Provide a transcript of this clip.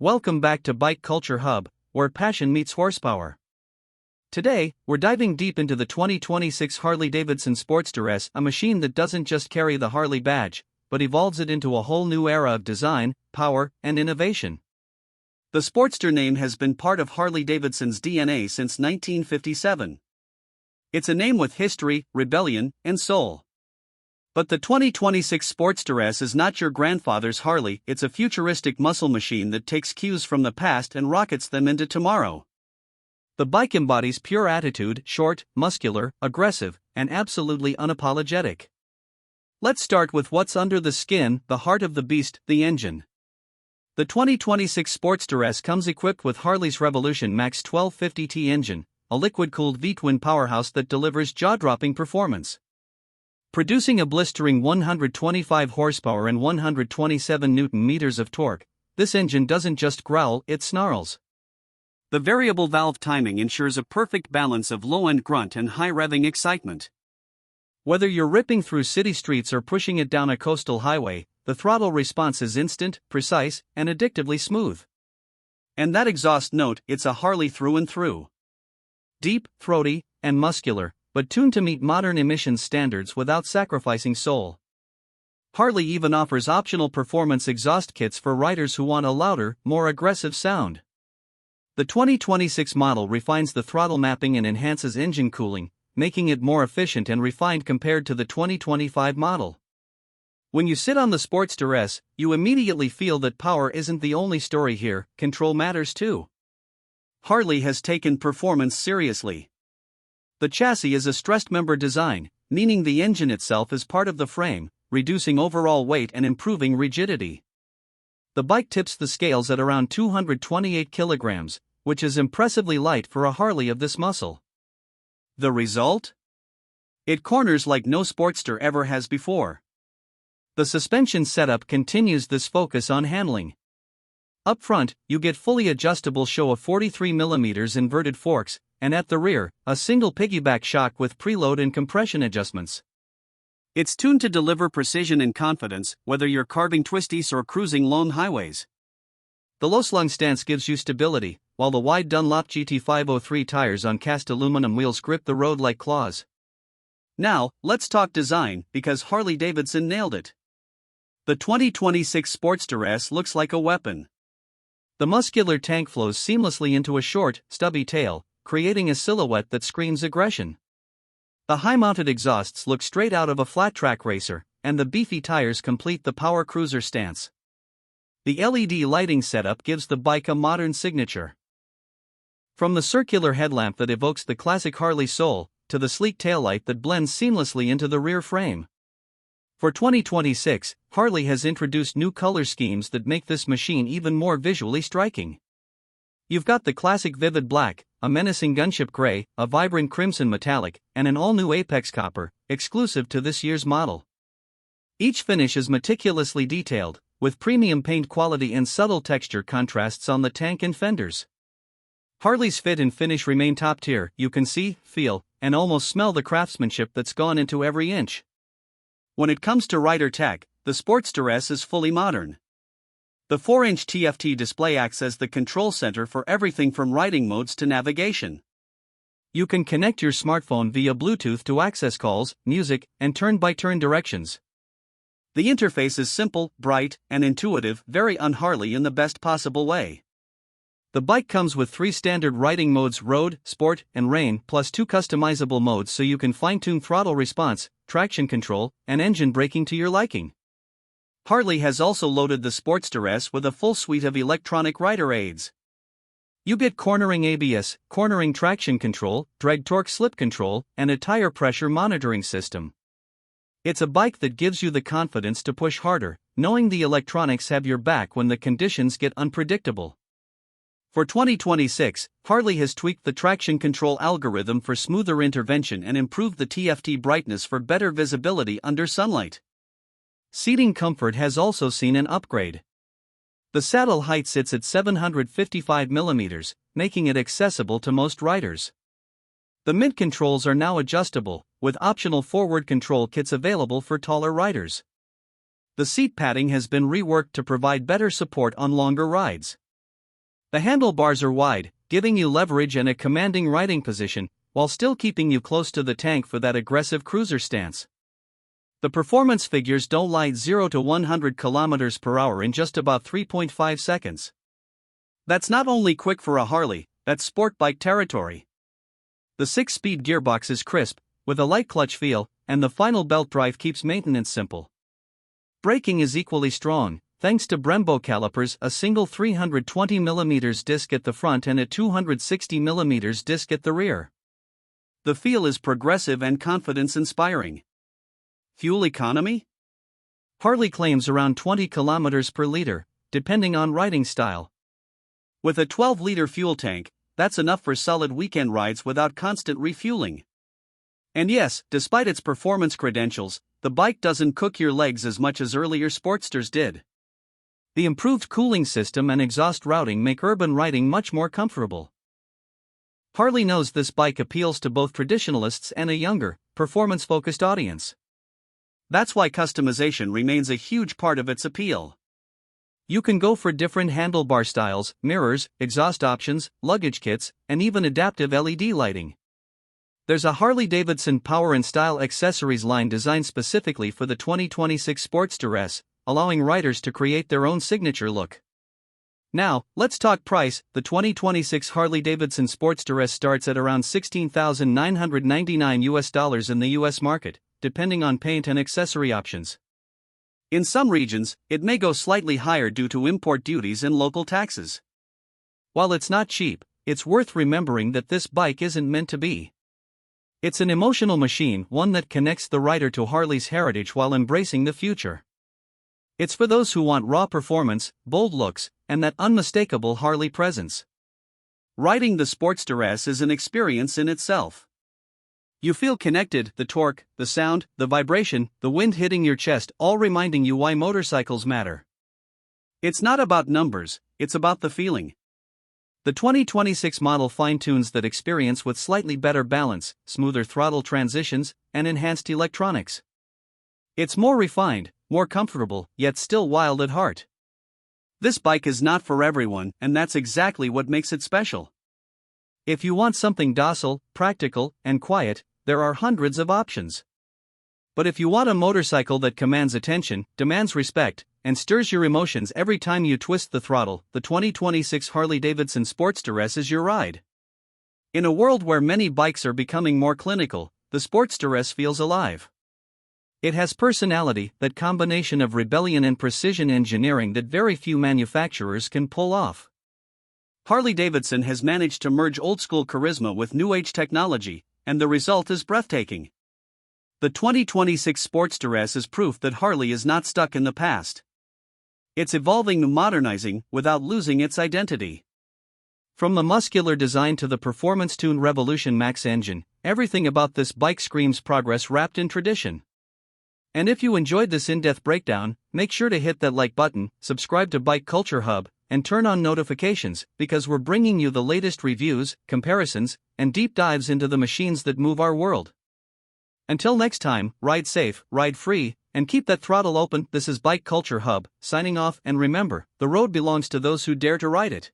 Welcome back to Bike Culture Hub, where passion meets horsepower. Today, we're diving deep into the 2026 Harley-Davidson Sportster S, a machine that doesn't just carry the Harley badge, but evolves it into a whole new era of design, power, and innovation. The Sportster name has been part of Harley-Davidson's DNA since 1957. It's a name with history, rebellion, and soul. But the 2026 Sportster S is not your grandfather's Harley, it's a futuristic muscle machine that takes cues from the past and rockets them into tomorrow. The bike embodies pure attitude, short, muscular, aggressive, and absolutely unapologetic. Let's start with what's under the skin, the heart of the beast, the engine. The 2026 Sportster S comes equipped with Harley's Revolution Max 1250T engine, a liquid-cooled V-twin powerhouse that delivers jaw-dropping performance. Producing a blistering 125 horsepower and 127 Nm of torque, this engine doesn't just growl, it snarls. The variable valve timing ensures a perfect balance of low-end grunt and high-revving excitement. Whether you're ripping through city streets or pushing it down a coastal highway, the throttle response is instant, precise, and addictively smooth. And that exhaust note, it's a Harley through and through. Deep, throaty, and muscular, but tuned to meet modern emissions standards without sacrificing soul. Harley even offers optional performance exhaust kits for riders who want a louder, more aggressive sound. The 2026 model refines the throttle mapping and enhances engine cooling, making it more efficient and refined compared to the 2025 model. When you sit on the Sportster S, you immediately feel that power isn't the only story here, control matters too. Harley has taken performance seriously. The chassis is a stressed member design, meaning the engine itself is part of the frame, reducing overall weight and improving rigidity. The bike tips the scales at around 228 kilograms, which is impressively light for a Harley of this muscle. The result? It corners like no Sportster ever has before. The suspension setup continues this focus on handling. Up front, you get fully adjustable Showa 43mm inverted forks, and at the rear, a single piggyback shock with preload and compression adjustments. It's tuned to deliver precision and confidence, whether you're carving twisties or cruising lone highways. The low-slung stance gives you stability, while the wide Dunlop GT503 tires on cast aluminum wheels grip the road like claws. Now, let's talk design, because Harley-Davidson nailed it. The 2026 Sportster S looks like a weapon. The muscular tank flows seamlessly into a short, stubby tail, creating a silhouette that screams aggression. The high-mounted exhausts look straight out of a flat-track racer, and the beefy tires complete the power cruiser stance. The LED lighting setup gives the bike a modern signature. From the circular headlamp that evokes the classic Harley soul, to the sleek taillight that blends seamlessly into the rear frame. For 2026, Harley has introduced new color schemes that make this machine even more visually striking. You've got the classic vivid black, a menacing gunship gray, a vibrant crimson metallic, and an all-new apex copper, exclusive to this year's model. Each finish is meticulously detailed, with premium paint quality and subtle texture contrasts on the tank and fenders. Harley's fit and finish remain top tier. You can see, feel, and almost smell the craftsmanship that's gone into every inch. When it comes to rider tech, the Sportster S is fully modern. The 4-inch TFT display acts as the control center for everything from riding modes to navigation. You can connect your smartphone via Bluetooth to access calls, music, and turn-by-turn directions. The interface is simple, bright, and intuitive, very un-Harley in the best possible way. The bike comes with 3 standard riding modes: road, sport, and rain, plus 2 customizable modes so you can fine-tune throttle response, traction control, and engine braking to your liking. Harley has also loaded the Sportster S with a full suite of electronic rider aids. You get cornering ABS, cornering traction control, drag torque slip control, and a tire pressure monitoring system. It's a bike that gives you the confidence to push harder, knowing the electronics have your back when the conditions get unpredictable. For 2026, Harley has tweaked the traction control algorithm for smoother intervention and improved the TFT brightness for better visibility under sunlight. Seating comfort has also seen an upgrade. The saddle height sits at 755 mm, making it accessible to most riders. The mid controls are now adjustable, with optional forward control kits available for taller riders. The seat padding has been reworked to provide better support on longer rides. The handlebars are wide, giving you leverage and a commanding riding position, while still keeping you close to the tank for that aggressive cruiser stance. The performance figures don't lie: 0 to 100 km per hour in just about 3.5 seconds. That's not only quick for a Harley, that's sport bike territory. The 6-speed gearbox is crisp, with a light clutch feel, and the final belt drive keeps maintenance simple. Braking is equally strong, thanks to Brembo calipers, a single 320mm disc at the front and a 260mm disc at the rear. The feel is progressive and confidence-inspiring. Fuel economy? Harley claims around 20 km per liter, depending on riding style. With a 12-liter fuel tank, that's enough for solid weekend rides without constant refueling. And yes, despite its performance credentials, the bike doesn't cook your legs as much as earlier Sportsters did. The improved cooling system and exhaust routing make urban riding much more comfortable. Harley knows this bike appeals to both traditionalists and a younger, performance-focused audience. That's why customization remains a huge part of its appeal. You can go for different handlebar styles, mirrors, exhaust options, luggage kits, and even adaptive LED lighting. There's a Harley-Davidson Power and Style accessories line designed specifically for the 2026 Sportster S, allowing riders to create their own signature look. Now, let's talk price. The 2026 Harley-Davidson Sportster S starts at around $16,999 in the US market, depending on paint and accessory options. In some regions, it may go slightly higher due to import duties and local taxes. While it's not cheap, it's worth remembering that this bike isn't meant to be. It's an emotional machine, one that connects the rider to Harley's heritage while embracing the future. It's for those who want raw performance, bold looks, and that unmistakable Harley presence. Riding the Sportster S is an experience in itself. You feel connected: the torque, the sound, the vibration, the wind hitting your chest, all reminding you why motorcycles matter. It's not about numbers, it's about the feeling. The 2026 model fine-tunes that experience with slightly better balance, smoother throttle transitions, and enhanced electronics. It's more refined, more comfortable, yet still wild at heart. This bike is not for everyone, and that's exactly what makes it special. If you want something docile, practical, and quiet, there are hundreds of options. But if you want a motorcycle that commands attention, demands respect, and stirs your emotions every time you twist the throttle, the 2026 Harley-Davidson Sportster S is your ride. In a world where many bikes are becoming more clinical, the Sportster S feels alive. It has personality, that combination of rebellion and precision engineering that very few manufacturers can pull off. Harley-Davidson has managed to merge old-school charisma with new-age technology, and the result is breathtaking. The 2026 Sportster S is proof that Harley is not stuck in the past. It's evolving and modernizing without losing its identity. From the muscular design to the performance-tuned Revolution Max engine, everything about this bike screams progress wrapped in tradition. And if you enjoyed this in-depth breakdown, make sure to hit that like button, subscribe to Bike Culture Hub, and turn on notifications, because we're bringing you the latest reviews, comparisons, and deep dives into the machines that move our world. Until next time, ride safe, ride free, and keep that throttle open. This is Bike Culture Hub, signing off, and remember, the road belongs to those who dare to ride it.